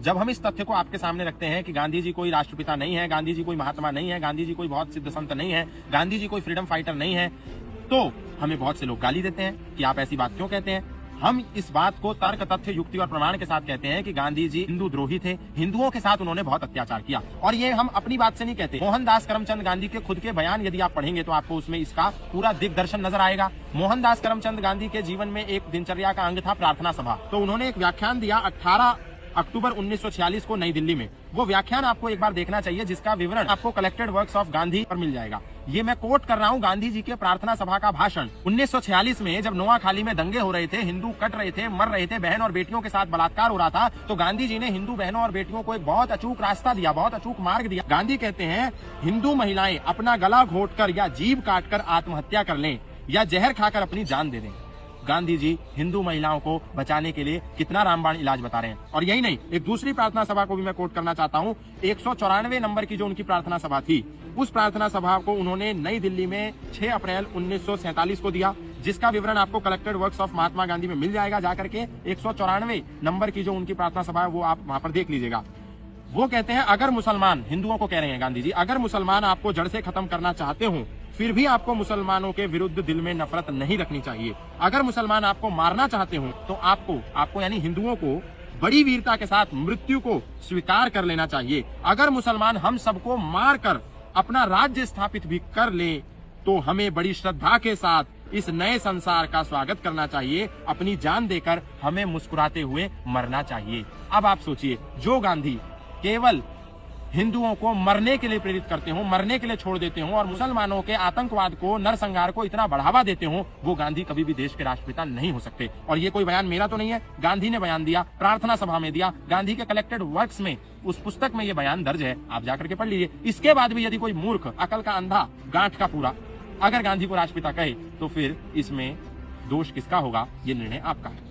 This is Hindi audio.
जब हम इस तथ्य को आपके सामने रखते हैं कि गांधी जी कोई राष्ट्रपिता नहीं है, गांधी जी कोई महात्मा नहीं है, गांधी जी कोई बहुत सिद्ध संत नहीं है, गांधी जी कोई फ्रीडम फाइटर नहीं है, तो हमें बहुत से लोग गाली देते हैं कि आप ऐसी बात क्यों कहते हैं। हम इस बात को तर्क, तथ्य, युक्ति और प्रमाण के साथ कहते हैं कि गांधी जी हिंदू द्रोही थे, हिंदुओं के साथ उन्होंने बहुत अत्याचार किया। और ये हम अपनी बात से नहीं कहते, मोहनदास करमचंद गांधी के खुद के बयान यदि आप पढ़ेंगे तो आपको उसमें इसका पूरा दिग्दर्शन नजर आएगा। मोहनदास करमचंद गांधी के जीवन में एक दिनचर्या का अंग था प्रार्थना सभा। तो उन्होंने एक व्याख्यान दिया 18 अक्टूबर 1946 को नई दिल्ली में। वो व्याख्यान आपको एक बार देखना चाहिए, जिसका विवरण आपको कलेक्टेड वर्क्स ऑफ गांधी पर मिल जाएगा। ये मैं कोट कर रहा हूँ गांधी जी के प्रार्थना सभा का भाषण। 1946 में जब नोआखाली में दंगे हो रहे थे, हिंदू कट रहे थे, मर रहे थे, बहन और बेटियों के साथ बलात्कार हो रहा था, तो गांधी जी ने हिंदू बहनों और बेटियों को एक बहुत अचूक रास्ता दिया, बहुत अचूक मार्ग दिया। गांधी कहते हैं, हिंदू महिलाएं अपना गला घोटकर या जीभ काटकर आत्महत्या कर लें या जहर खाकर अपनी जान दे दें। गांधी जी हिंदू महिलाओं को बचाने के लिए कितना रामबाण इलाज बता रहे हैं। और यही नहीं, एक दूसरी प्रार्थना सभा को भी मैं कोट करना चाहता हूँ। 194 नंबर की जो उनकी प्रार्थना सभा थी, उस प्रार्थना सभा को उन्होंने नई दिल्ली में 6 अप्रैल 1947 को दिया, जिसका विवरण आपको collected works of Mahatma Gandhi में मिल जाएगा। जाकर के 194 नंबर की जो उनकी प्रार्थना सभा है वो आप वहां पर देख लीजिएगा। वो कहते हैं, अगर मुसलमान, हिंदुओं को कह रहे हैं गांधी जी, अगर मुसलमान आपको जड़ से खत्म करना चाहते हो, फिर भी आपको मुसलमानों के विरुद्ध दिल में नफरत नहीं रखनी चाहिए। अगर मुसलमान आपको मारना चाहते हो तो आपको यानी हिंदुओं को बड़ी वीरता के साथ मृत्यु को स्वीकार कर लेना चाहिए। अगर मुसलमान हम सबको मार कर अपना राज्य स्थापित भी कर ले तो हमें बड़ी श्रद्धा के साथ इस नए संसार का स्वागत करना चाहिए। अपनी जान देकर हमें मुस्कुराते हुए मरना चाहिए। अब आप सोचिए, जो गांधी केवल हिंदुओं को मरने के लिए प्रेरित करते हो, मरने के लिए छोड़ देते हो, और मुसलमानों के आतंकवाद को, नरसंहार को इतना बढ़ावा देते हो, वो गांधी कभी भी देश के राष्ट्रपिता नहीं हो सकते। और ये कोई बयान मेरा तो नहीं है, गांधी ने बयान दिया, प्रार्थना सभा में दिया, गांधी के कलेक्टेड वर्क्स में, उस पुस्तक में ये बयान दर्ज है, आप जाकर के पढ़ लीजिए। इसके बाद भी यदि कोई मूर्ख, अकल का अंधा, गांठ का पूरा अगर गांधी को राष्ट्रपिता कहे तो फिर इसमें दोष किसका होगा, ये निर्णय आपका है।